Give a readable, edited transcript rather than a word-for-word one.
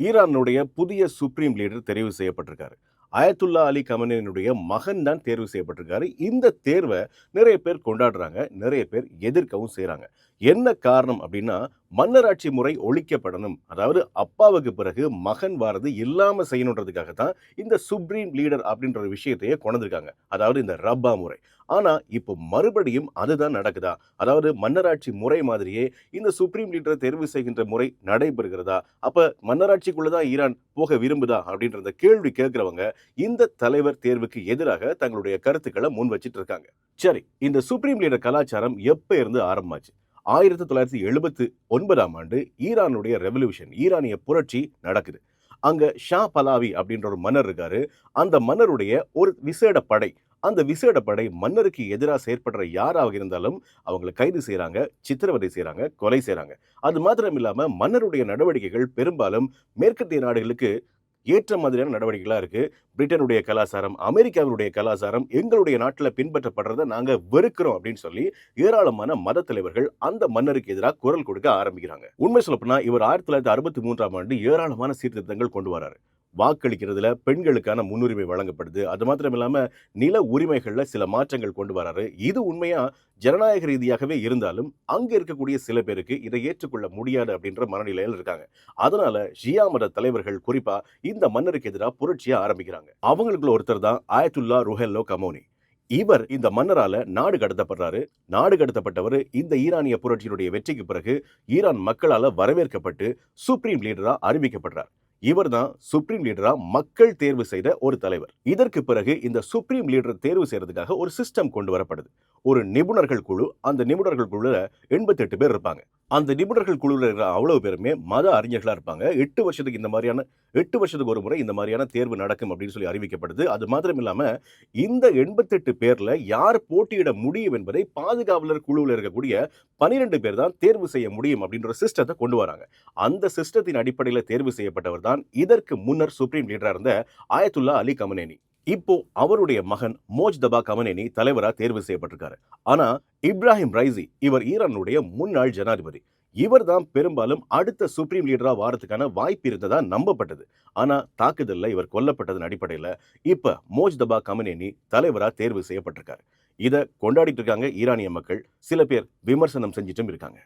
ஈரானுடைய புதிய supreme leader தெரிவு செய்யப்பட்டிருக்காரு. அயத்துல்லா அலி கமனேனுடைய மகன் தான் தேர்வு செய்யப்பட்டிருக்காரு. இந்த தேர்வை நிறைய பேர் கொண்டாடுறாங்க, நிறைய பேர் எதிர்க்கவும் செய்றாங்க. என்ன காரணம் அப்படின்னா, மன்னராட்சி முறை ஒழிக்கப்படணும். அதாவது அப்பாவுக்கு பிறகு மகன் வாரது இல்லாம செய்யணுன்றதுக்காக தான் இந்த சுப்ரீம் லீடர் அப்படின்ற ஒரு விஷயத்தையே கொண்டிருக்காங்க. அதாவது இந்த ரப்பா முறை. ஆனா இப்போ மறுபடியும் அதுதான் நடக்குதா? அதாவது மன்னராட்சி முறை மாதிரியே இந்த சுப்ரீம் லீடரை தேர்வு செய்கின்ற முறை நடைபெறுகிறதா? அப்ப மன்னராட்சிக்குள்ள தான் ஈரான் போக விரும்புதா? அப்படின்ற கேள்வி கேட்கிறவங்க இந்த தலைவர் தேர்வுக்கு எதிராக தங்களுடைய கருத்துக்களை முன் வச்சிட்டு இருக்காங்க. சரி, இந்த சுப்ரீம் லீடர் கலாச்சாரம் எப்ப இருந்து ஆரம்பமாச்சு? 1979ஆம் ஆண்டு ஈரானுடைய ரெவல்யூஷன், ஈரானிய புரட்சி நடக்குது. அங்க ஷா பலாவி அப்படின்ற ஒரு மன்னர் இருக்காரு. அந்த மன்னருடைய ஒரு விசேட படை, அந்த விசேட படை மன்னருக்கு எதிராக செயற்படுற யாராக இருந்தாலும் அவங்களை கைது செய்றாங்க, சித்திரவதை செய்றாங்க, கொலை செய்றாங்க. அது மாத்திரம் இல்லாம மன்னருடைய நடவடிக்கைகள் பெரும்பாலும் மேற்கத்திய நாடுகளுக்கு ஏற்ற மாதிரியான நடவடிக்கைகளா இருக்கு. பிரிட்டனுடைய கலாச்சாரம், அமெரிக்காவினுடைய கலாச்சாரம் எங்களுடைய நாட்டில் பின்பற்றப்படுறத நாங்க வெறுக்கிறோம் அப்படின்னு சொல்லி ஏராளமான மத தலைவர்கள் அந்த மன்னருக்கு எதிராக குரல் கொடுக்க ஆரம்பிக்கிறாங்க. உண்மை சொல்லப்போனா இவர் 1963ஆம் ஆண்டு ஏராளமான சீர்திருத்தங்கள் கொண்டு வராரு. வாக்களிக்கிறதுல பெண்களுக்கான முன்னுரிமை வழங்கப்படுது. அது மாத்திரம் இல்லாம நில உரிமைகள்ல சில மாற்றங்கள் கொண்டு வராரு. இது உண்மையா ஜனநாயக ரீதியாகவே இருந்தாலும் அங்க இருக்கக்கூடிய சில பேருக்கு இதை ஏற்றுக்கொள்ள முடியாது அப்படின்ற மனநிலையில் இருக்காங்க. அதனால ஷியா மத தலைவர்கள் குறிப்பா இந்த மன்னருக்கு எதிராக புரட்சியை ஆரம்பிக்கிறாங்க. அவங்களுக்குள்ள ஒருத்தர் தான் ஆயத்துல்லா ருஹெல்லோ கமோனி. இவர் இந்த மன்னரால நாடு கடத்தப்படுறாரு. நாடு கடத்தப்பட்டவர் இந்த ஈரானிய புரட்சியினுடைய வெற்றிக்கு பிறகு ஈரான் மக்களால வரவேற்கப்பட்டு சுப்ரீம் லீடரா அறிவிக்கப்படுறார். இவர்தான் சுப்ரீம் லீடரா மக்கள் தேர்வு செய்த ஒரு தலைவர். இதற்கு பிறகு இந்த சுப்ரீம் லீடர் தேர்வு செய்யறதுக்காக ஒரு சிஸ்டம் கொண்டு வரப்படுது. ஒரு நிபுணர்கள் குழு. அந்த நிபுணர்கள் குழுல 88 பேர் இருப்பாங்க. அந்த நிபுணர்கள் குழுவில் இருக்கிற அவ்வளவு பேருமே மத அறிஞர்களா இருப்பாங்க. 8 வருஷத்துக்கு ஒரு முறை இந்த மாதிரியான தேர்வு நடக்கும் அப்படின்னு சொல்லி அறிவிக்கப்படுது. அது மாத்திரம் இல்லாம இந்த 88 பேர்ல யார் போட்டியிட முடியும் என்பதை பாதுகாவலர் குழுவில் இருக்கக்கூடிய 12 பேர் தான் தேர்வு செய்ய முடியும் அப்படின்ற சிஸ்டத்தை கொண்டு வராங்க. அந்த சிஸ்டத்தின் அடிப்படையில் தேர்வு செய்யப்பட்டவர் தான் இதற்கு முன்னர் சுப்ரீம் லீடரா இருந்த ஆயத்துல்லா அலி கமனேனி. இப்போ அவருடைய மகன் மோஜ்தபா கமனேனி தலைவரா தேர்வு செய்யப்பட்டிருக்காரு. ஆனா இப்ராஹிம் ரைசி இவர் ஈரானுடைய முன்னாள் ஜனாதிபதி. இவர் தான் பெரும்பாலும் அடுத்த சுப்ரீம் லீடரா வாரத்துக்கான வாய்ப்பு இருந்ததா நம்பப்பட்டது. ஆனா தாக்குதல்ல இவர் கொல்லப்பட்டதன் அடிப்படையில் இப்ப மோஜ்தபா கமனேனி தலைவரா தேர்வு செய்யப்பட்டிருக்காரு. இதை கொண்டாடிட்டு இருக்காங்க ஈரானிய மக்கள். சில பேர் விமர்சனம் செஞ்சிட்டும் இருக்காங்க.